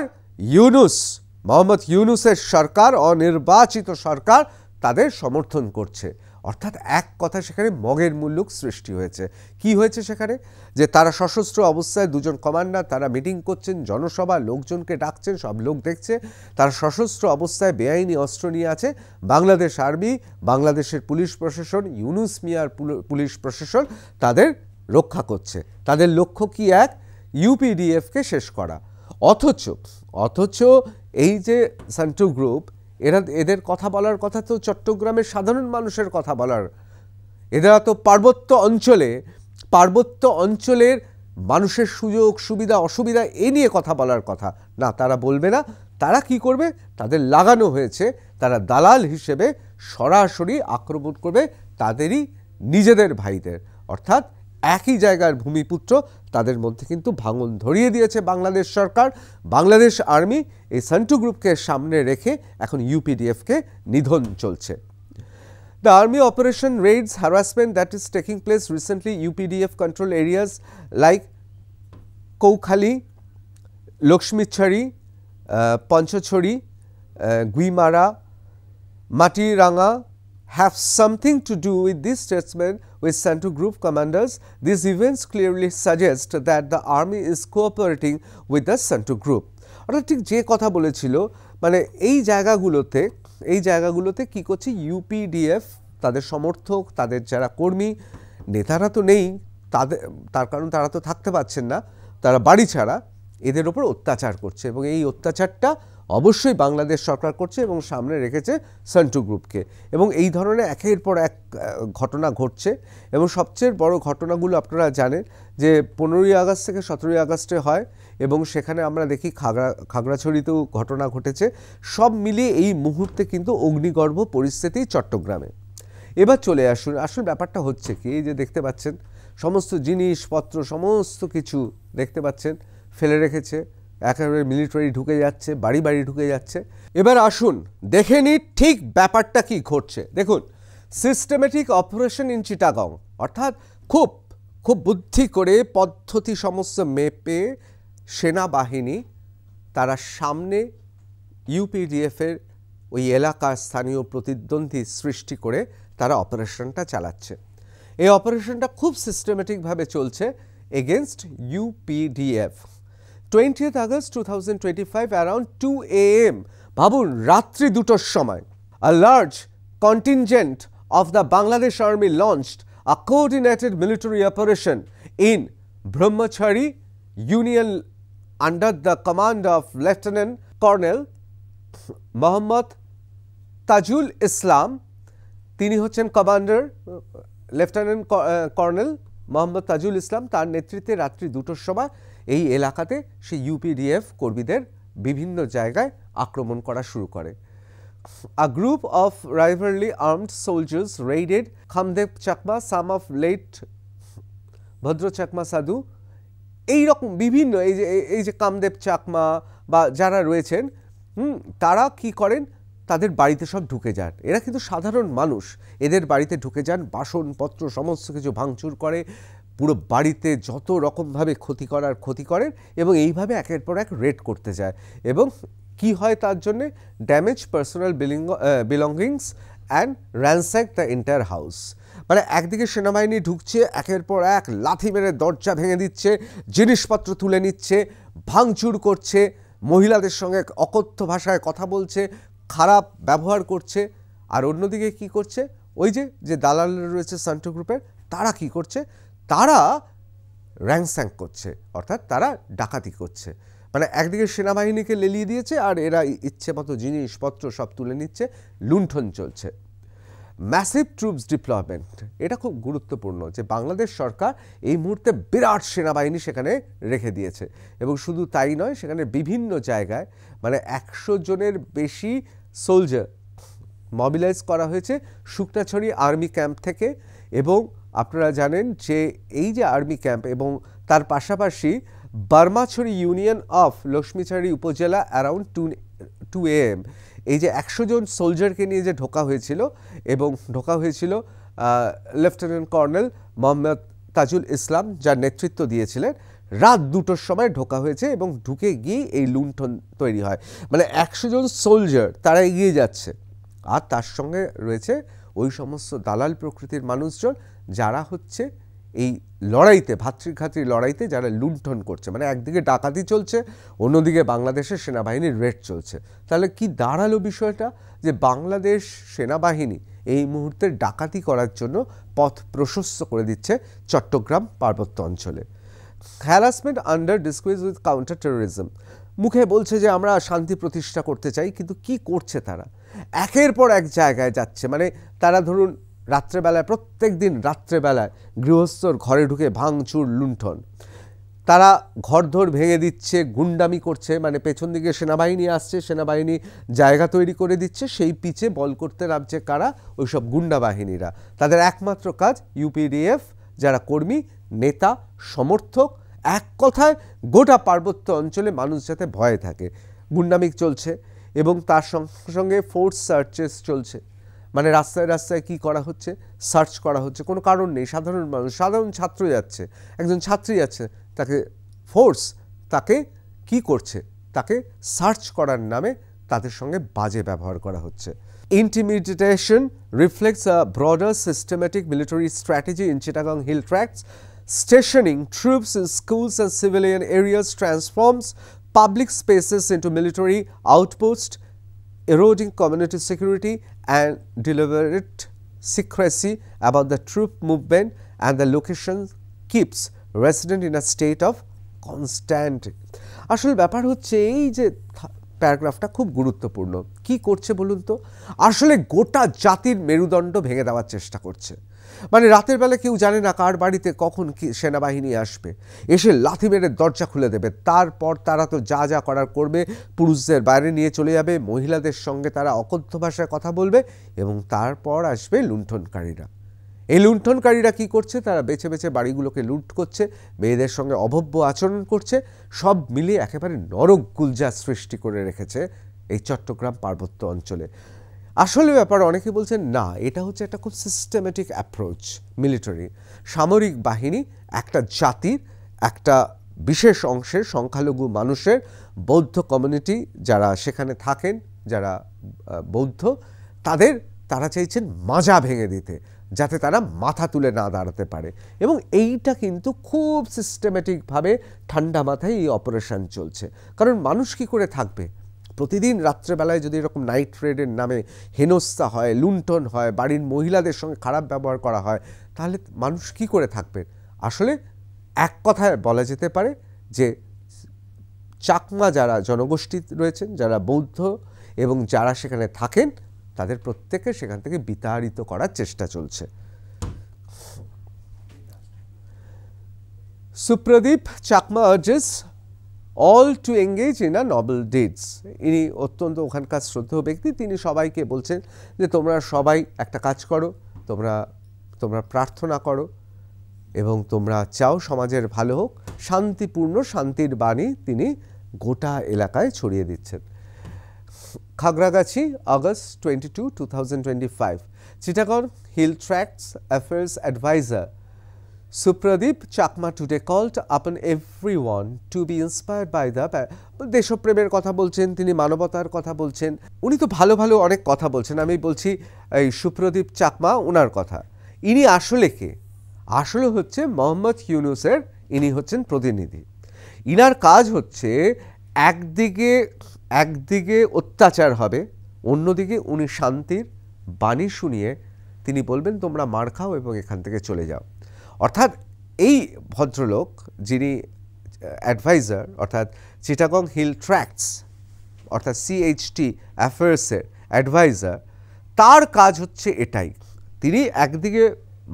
মোহাম্মদ ইউনূসের সরকার, অনির্বাচিত সরকার তাদের সমর্থন করছে। অর্থাৎ এক কথা সেখানে মগের মুল্লুক সৃষ্টি হয়েছে। কি হয়েছে সেখানে? যে তারা সশস্ত্র অবস্থায় দুজন কমান্ডার তারা মিটিং করছেন, জনসভা, লোকজনকে ডাকছেন, সব লোক দেখছে। তারা সশস্ত্র অবস্থায় বেআইনি অস্ত্র নিয়ে আছে। বাংলাদেশ আর্মি, বাংলাদেশের পুলিশ প্রশাসন, ইউনূস মিয়ার পুলিশ প্রশাসন তাদের রক্ষা করছে। তাদের লক্ষ্য কি? এক, ইউপিডিএফকে শেষ করা। অথচ এই যে সান্টু গ্রুপ, এদের কথা বলার কথা তো চট্টগ্রামের সাধারণ মানুষের কথা বলার। এরা তো পার্বত্য অঞ্চলের মানুষের সুযোগ সুবিধা অসুবিধা এ নিয়ে কথা বলার কথা না, তারা বলবে না। তারা কি করবে? তাদের লাগানো হয়েছে, তারা দালাল হিসেবে সরাসরি আক্রমণ করবে তাদেরই নিজেদের ভাইদের। অর্থাৎ একই জায়গার ভূমিপুত্র, তাদের মধ্যে কিন্তু ভাঙন ধরিয়ে দিয়েছে বাংলাদেশ সরকার। বাংলাদেশ আর্মি এই সান্টু গ্রুপকে সামনে রেখে এখন ইউপিডিএফকে নিধন চলছে। The army operation raids harassment that is taking place recently UPDF control areas like Koukhali, Lakshmichari, Panchachori, Guimara, Matiranga have something to do with this statement with Santu Group commanders. These events clearly suggest that the army is cooperating with the Santu Group. অর্থাৎ ঠিক যে কথা বলেছিল, মানে এই জায়গাগুলোতে কি করছে ইউপিডিএফ, তাদের সমর্থক, তাদের যারা কর্মী, নেতারা তো নেই, তার কারণ তারা তো থাকতে পারছেন না, তারা বাড়ি ছাড়া, এদের ওপর অত্যাচার করছে এবং এই অত্যাচারটা অবশ্যই বাংলাদেশ সরকার করছে এবং সামনে রেখেছে সান্টু গ্রুপকে। এবং এই ধরনের একের পর এক ঘটনা ঘটছে এবং সবচেয়ে বড় ঘটনাগুলো আপনারা জানেন যে 15ই আগস্ট থেকে 17ই আগস্টে হয় এবং সেখানে আমরা দেখি খাগড়াছড়িতেও ঘটনা ঘটেছে। সব মিলিয়ে এই মুহূর্তে কিন্তু অগ্নিগর্ভ পরিস্থিতি চট্টগ্রামে। এবার চলে আসুন ব্যাপারটা হচ্ছে কি, এই যে দেখতে পাচ্ছেন সমস্ত জিনিসপত্র, সমস্ত কিছু দেখতে পাচ্ছেন ফেলে রেখেছে, একেবারে মিলিটারি ঢুকে যাচ্ছে, বাড়ি ঢুকে যাচ্ছে। এবার আসুন দেখে নিই ঠিক ব্যাপারটা কি ঘটছে। দেখুন, সিস্টেমেটিক অপারেশন ইন চিটাগং, অর্থাৎ খুব খুব বুদ্ধি করে পদ্ধতি সমস্ত মেপে সেনাবাহিনী তারা সামনে ইউপিডিএফের ওই এলাকার স্থানীয় প্রতিদ্বন্দ্বী সৃষ্টি করে তারা অপারেশনটা চালাচ্ছে। এই অপারেশনটা খুব সিস্টেমেটিকভাবে চলছে against UPDF. 20th August 2025 around 2 AM, ভাবুন রাত্রি 2টোর সময়, a large contingent of the Bangladesh Army launched a coordinated military operation in Brahmachari Union under the command of Lieutenant Colonel Mohammad Tajul Islam। তিনি হচ্ছেন commander, lieutenant colonel Mohammad Tajul Islam. তার নেতৃত্বে রাত্রি 2টোর সময় এই এলাকাতে সেই ইউপিডিএফ কর্মীদের বিভিন্ন জায়গায় আক্রমণ করা শুরু করে। A group of rivalry armed soldiers raided Khamdev Chakma, some of late Bhadra Chakma Sadhu। এইরকম বিভিন্ন এই যে কামদেব চাকমা বা যারা রয়েছেন তারা কি করেন, তাদের বাড়িতে সব ঢুকে যান। এরা কিন্তু সাধারণ মানুষ, এদের বাড়িতে ঢুকে যান, বাসনপত্র সমস্ত কিছু ভাঙচুর করে, পুরো বাড়িতে যত রকমভাবে ক্ষতি করার ক্ষতি করেন এবং এইভাবে একের পর এক রেড করতে যায়। এবং কি হয় তার জন্যে, damage personal belongings and র্যানস্যাক the entire house. মানে একদিকে সেনাবাহিনী ঢুকছে, একের পর এক লাথি মেরে দরজা ভেঙে দিচ্ছে, জিনিসপত্র তুলে নিচ্ছে, ভাঙচুর করছে, মহিলাদের সঙ্গে অকথ্য ভাষায় কথা বলছে, খারাপ ব্যবহার করছে। আর অন্যদিকে কি করছে, ওই যে দালাল রয়েছে সান্টো গ্রুপের, তারা কি করছে, তারা র্যাংস্যাং করছে, অর্থাৎ তারা ডাকাতি করছে। মানে একদিকে সেনাবাহিনীকে লেলিয়ে দিয়েছে আর এরা ইচ্ছে মতো জিনিসপত্র সব তুলে নিচ্ছে, লুণ্ঠন চলছে। ম্যাসিভ ট্রুপস ডিপ্লয়মেন্ট, এটা খুব গুরুত্বপূর্ণ যে বাংলাদেশ সরকার এই মুহূর্তে বিরাট সেনাবাহিনী সেখানে রেখে দিয়েছে। এবং শুধু তাই নয়, সেখানে বিভিন্ন জায়গায় মানে 100 জনের বেশি সোলজার মবিলাইজ করা হয়েছে শুকনাছড়ি আর্মি ক্যাম্প থেকে। এবং আপনারা জানেন যে এই যে আর্মি ক্যাম্প এবং তার পাশাপাশি বার্মাছড়ি ইউনিয়ন অফ লক্ষ্মীছড়ি উপজেলা অ্যারাউন্ড 2 AM এই যে 100 জন সোলজারকে নিয়ে যে ঢোকা হয়েছিল এবং ঢোকা হয়েছিল লেফটেন্যান্ট কর্নেল মোহাম্মদ তাজুল ইসলাম যার নেতৃত্ব দিয়েছিলেন, রাত 2টোর সময় ঢোকা হয়েছে এবং ঢুকে গিয়ে এই লুণ্ঠন তৈরি হয়। মানে 100 জন সোলজার তারা এগিয়ে যাচ্ছে আর তার সঙ্গে রয়েছে ওই সমস্ত দালাল প্রকৃতির মানুষজন যারা হচ্ছে এই লড়াইতে, ভাতৃঘাতী লড়াইতে যারা লুণ্ঠন করছে। মানে একদিকে ডাকাতি চলছে, অন্যদিকে বাংলাদেশের সেনাবাহিনীর রেড চলছে। তাহলে কি দাঁড়ালো বিষয়টা, যে বাংলাদেশ সেনাবাহিনী এই মুহূর্তে ডাকাতি করার জন্য পথ প্রশস্ত করে দিচ্ছে চট্টগ্রাম পার্বত্য অঞ্চলে। Harassment under disguise with counter terrorism, মুখে বলছে যে আমরা শান্তি প্রতিষ্ঠা করতে চাই, কিন্তু কি করছে তারা, একের পর এক জায়গায় যাচ্ছে। মানে তারা ধরুন রাত্রেবেলায়, প্রত্যেক দিন রাত্রেবেলায় গৃহস্থর ঘরে ঢুকে ভাঙচুর লুণ্ঠন, তারা ঘরদোর ভেঙে দিচ্ছে, গুন্ডামি করছে। মানে পেছন দিকে সেনাবাহিনী আসছে, সেনাবাহিনী জায়গা তৈরি করে দিচ্ছে, সেই পিছে বল করতে নামছে কারা, ওইসব গুন্ডা বাহিনীরা। তাদের একমাত্র কাজ ইউপিডিএফ যারা কর্মী, নেতা, সমর্থক, এক কথায় গোটা পার্বত্য অঞ্চলে মানুষ যাতে ভয়ে থাকে, গুন্ডামি চলছে। এবং তার সঙ্গে সঙ্গে ফোর্স সার্চেস চলছে। মানে রাস্তায় রাস্তায় কি করা হচ্ছে, সার্চ করা হচ্ছে, কোনো কারণ নেই। সাধারণ মানুষ, সাধারণ ছাত্র যাচ্ছে, একজন ছাত্রী যাচ্ছে, তাকে ফোর্স তাকে কি করছে, তাকে সার্চ করার নামে তাদের সঙ্গে বাজে ব্যবহার করা হচ্ছে। Intimidation reflects a broader systematic military strategy in Chittagong Hill Tracts. Stationing troops in schools and civilian areas transforms public spaces into military outposts, eroding community security and deliberate secrecy about the troop movement, and the location keeps resident in a state of constant। আসলে ব্যাপার হচ্ছে এই যে প্যারাগ্রাফটা খুব গুরুত্বপূর্ণ। কি করছে বলুন তো, আসলে গোটা জাতির মেরুদণ্ড ভেঙে দেওয়ার চেষ্টা করছে। মানে রাতের বেলা কেউ জানে না কার বাড়িতে কখন কি সেনাবাহিনী আসবে, এসে লাথি মেরে দরজা খুলে দেবে। তারপর তারা তো যা যা করার করবে, পুরুষদের বাইরে নিয়ে চলে যাবে, মহিলাদের সঙ্গে তারা অকথ্য ভাষায় কথা বলবে এবং তারপর আসবে লুণ্ঠনকারীরা। এই লুণ্ঠনকারীরা কি করছে, তারা বেছে বেছে বাড়িগুলোকে লুট করছে, মেয়েদের সঙ্গে অভব্য আচরণ করছে, সব মিলিয়ে একেবারে নরক গুলজা সৃষ্টি করে রেখেছে এই চট্টগ্রাম পার্বত্য অঞ্চলে। আসলে ব্যাপার অনেকে বলছেন না, এটা হচ্ছে একটা খুব সিস্টেমেটিক অ্যাপ্রোচ। মিলিটারি সামরিক বাহিনী একটা জাতির একটা বিশেষ অংশের সংখ্যালঘু মানুষের বৌদ্ধ কমিউনিটি যারা সেখানে থাকেন, যারা বৌদ্ধ, তারা চাইছেন মাজা ভেঙে দিতে, যাতে তারা মাথা তুলে না দাঁড়াতে পারে। এবং এইটা কিন্তু খুব সিস্টেমেটিকভাবে ঠান্ডা মাথায় এই অপারেশন চলছে। কারণ মানুষ কি করে থাকবে? প্রতিদিন রাত্রেবেলায় যদি এরকম নাইট রেডের নামে হেনস্থা হয়, লুণ্ঠন হয়, বাড়ির মহিলাদের সঙ্গে খারাপ ব্যবহার করা হয়, তাহলে মানুষ কি করে থাকবে? আসলে এক কথায় বলা যেতে পারে যে চাকমা যারা জনগোষ্ঠী রয়েছেন, যারা বৌদ্ধ এবং যারা সেখানে থাকেন, তাদের প্রত্যেকে সেখান থেকে বিতাড়িত করার চেষ্টা চলছে। Supradip Chakma urges all to engage in a noble deeds. ইনি অত্যন্ত ওখানকার শ্রদ্ধেয় ব্যক্তি। তিনি সবাইকে বলছেন যে তোমরা সবাই একটা কাজ করো, তোমরা প্রার্থনা করো এবং তোমরা চাও সমাজের ভালো হোক। শান্তিপূর্ণ শান্তির বাণী তিনি গোটা এলাকায় ছড়িয়ে দিচ্ছেন। খাগড়াগাছি, August 22, 2025. Chittagong Hill Tracts Affairs Advisor Supradeep Chakma today called upon everyone to be inspired by the দেশপ্রেমের কথা বলছেন, তিনি মানবতার কথা বলছেন, উনি তো ভালো ভালো অনেক কথা বলছেন। আমি বলছি এই সুপ্রদীপ চাকমা, ওনার কথা। ইনি আসলে কে? আসলে হচ্ছে মোহাম্মদ ইউনূসের ইনি হচ্ছেন প্রতিনিধি। ইনার কাজ হচ্ছে একদিকে অত্যাচার হবে, অন্যদিকে উনি শান্তির বাণী শুনিয়ে তিনি বলবেন তোমরা মার খাও এবং এখান থেকে চলে যাও। অর্থাৎ এই ভদ্রলোক যিনি অ্যাডভাইজার, অর্থাৎ চিটাগং হিল ট্র্যাক্টস অর্থাৎ CHT অ্যাফেয়ার্সের অ্যাডভাইজার, তার কাজ হচ্ছে এটাই। তিনি একদিকে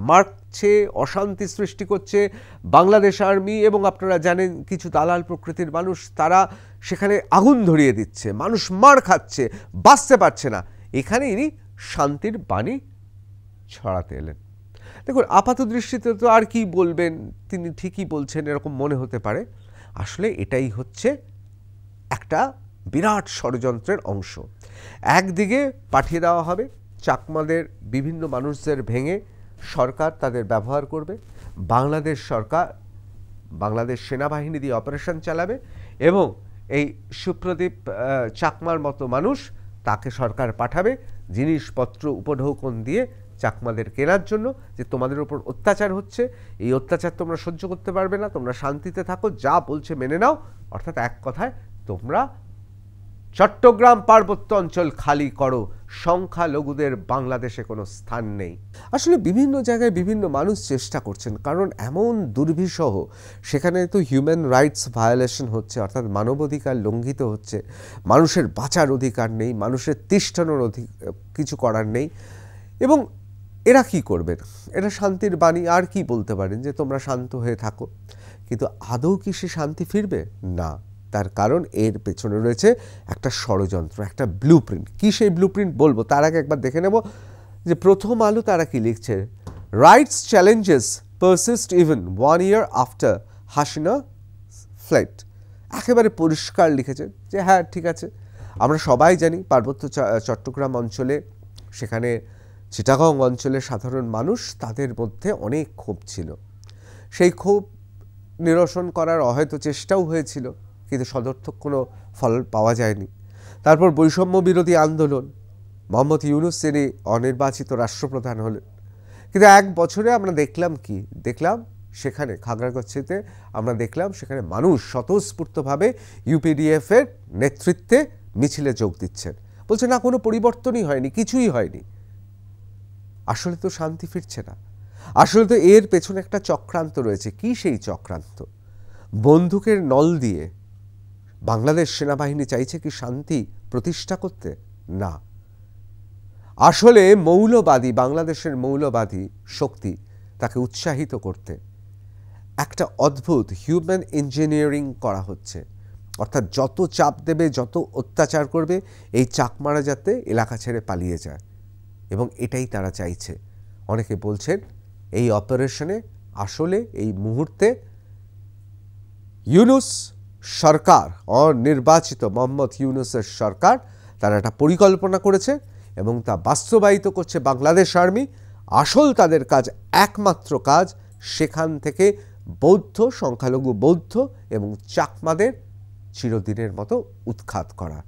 মারছে, অশান্তি সৃষ্টি করছে, বাংলাদেশ আর্মি এবং আপনারা জানেন কিছু দালাল প্রকৃতির মানুষ, তারা সেখানে আগুন ধরিয়ে দিচ্ছে, মানুষ মার খাচ্ছে, বাঁচতে পারছে না। এখানে ইনি শান্তির বাণী ছড়াতে এলেন। দেখুন, আপাত দৃষ্টিতে তো আর কি বলবেন, তিনি ঠিকই বলছেন এরকম মনে হতে পারে। আসলে এটাই হচ্ছে একটা বিরাট ষড়যন্ত্রের অংশ। একদিকে পাঠিয়ে দেওয়া হবে চাকমাদের বিভিন্ন মানুষদের ভেঙে সরকার তাদের ব্যবহার করবে, বাংলাদেশ সেনাবাহিনী দিয়ে অপারেশন চালাবে এবং এই সুপ্রদীপ চাকমার মতো মানুষ তাকে সরকার পাঠাবে জিনিসপত্র উপঢৌকন দিয়ে চাকমাদের কেনার জন্য, যে তোমাদের উপর অত্যাচার হচ্ছে, এই অত্যাচার তোমরা সহ্য করতে পারবে না, তোমরা শান্তিতে থাকো, যা বলছে মেনে নাও। অর্থাৎ এক কথায় তোমরা চট্টগ্রাম পার্বত্য অঞ্চল খালি করো, সংখ্যালঘুদের বাংলাদেশে কোনো স্থান নেই। আসলে বিভিন্ন জায়গায় বিভিন্ন মানুষ চেষ্টা করছেন, কারণ এমন দুর্বিষহ সেখানে তো হিউম্যান রাইটস ভায়োলেশন হচ্ছে, অর্থাৎ মানবাধিকার লঙ্ঘিত হচ্ছে, মানুষের বাঁচার অধিকার নেই, মানুষের তিষ্ঠানোর কিছু করার নেই। এবং এরা কি করবেন? এরা শান্তির বাণী আর কি বলতে পারেন যে তোমরা শান্ত হয়ে থাকো, কিন্তু আদৌ কি সে শান্তি ফিরবে? না। তার কারণ এর পেছনে রয়েছে একটা ষড়যন্ত্র, একটা ব্লুপ্রিন্ট। কি সেই ব্লুপ্রিন্ট বলবো, তার আগে একবার দেখে নেব যে প্রথম আলো তারা কি লিখছে। Rights challenges persist even 1 year after Hasina flight. একেবারে পরিষ্কার লিখেছেন যে হ্যাঁ ঠিক আছে, আমরা সবাই জানি পার্বত্য চট্টগ্রাম অঞ্চলে, সেখানে চিটাগং অঞ্চলের সাধারণ মানুষ, তাদের মধ্যে অনেক ক্ষোভ ছিল। সেই ক্ষোভ নিরসন করার হয়তো চেষ্টাও হয়েছিল, কিন্তু সদর্থক কোনো ফল পাওয়া যায়নি। তারপর বৈষম্য বিরোধী আন্দোলন, মোহাম্মদ ইউনূস তিনি অনির্বাচিত রাষ্ট্রপ্রধান হলেন। কিন্তু 1 বছরে আমরা দেখলাম সেখানে খাগড়াগছিতে আমরা দেখলাম সেখানে মানুষ স্বতঃস্ফূর্তভাবে UPDF-এর নেতৃত্বে মিছিলে যোগ দিচ্ছেন, বলছে না কোনো পরিবর্তনই হয়নি, কিছুই হয়নি। আসলে তো শান্তি ফিরছে না। আসলে তো এর পেছনে একটা চক্রান্ত রয়েছে। কি সেই চক্রান্ত? বন্দুকের নল দিয়ে বাংলাদেশ সেনাবাহিনী চাইছে কি শান্তি প্রতিষ্ঠা করতে? না, আসলে বাংলাদেশের মৌলবাদী শক্তি তাকে উৎসাহিত করতে একটা অদ্ভুত হিউম্যান ইঞ্জিনিয়ারিং করা হচ্ছে। অর্থাৎ যত চাপ দেবে, যত অত্যাচার করবে, এই চাকমারা যাতে এলাকা ছেড়ে পালিয়ে যায়, এবং এটাই তারা চাইছে। অনেকে বলছেন এই অপারেশনে আসলে এই মুহূর্তে ইউনূস সরকার, অনির্বাচিত মোহাম্মদ ইউনূসের সরকার, তারা একটা পরিকল্পনা করেছে এবং তা বাস্তবায়িত করছে বাংলাদেশ আর্মি। আসল তাদের কাজ, একমাত্র কাজ, সেখান থেকে বৌদ্ধ, সংখ্যালঘু বৌদ্ধ এবং চাকমাদের চিরদিনের মতো উৎখাত করা।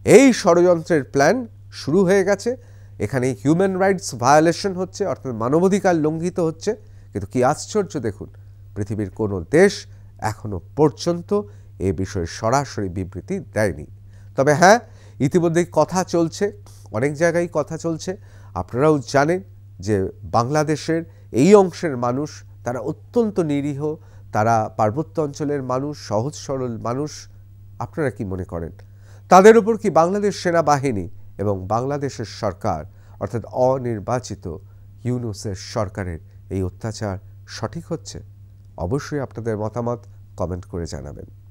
এই ষড়যন্ত্রের প্ল্যান শুরু হয়ে গেছে। এখানে হিউম্যান রাইটস ভায়োলেশন হচ্ছে, অর্থাৎ মানবাধিকার লঙ্ঘিত হচ্ছে। কিন্তু কি আশ্চর্য দেখুন, পৃথিবীর কোনো দেশ এখনো পর্যন্ত এ বিষয়ে সরাসরি বিবৃতি দেয়নি। তবে হ্যাঁ, ইতিমধ্যেই কথা চলছে, অনেক জায়গায় কথা চলছে। আপনারাও জানেন যে বাংলাদেশের এই অংশের মানুষ তারা অত্যন্ত নিরীহ, তারা পার্বত্য অঞ্চলের মানুষ, সহজ সরল মানুষ। আপনারা কি মনে করেন, তাদের উপর কি বাংলাদেশ সেনাবাহিনী এবং বাংলাদেশের সরকার, অর্থাৎ অনির্বাচিত ইউনূসের সরকারের এই অত্যাচার সঠিক হচ্ছে? অবশ্যই আপনাদের মতামত কমেন্ট করে জানাবেন।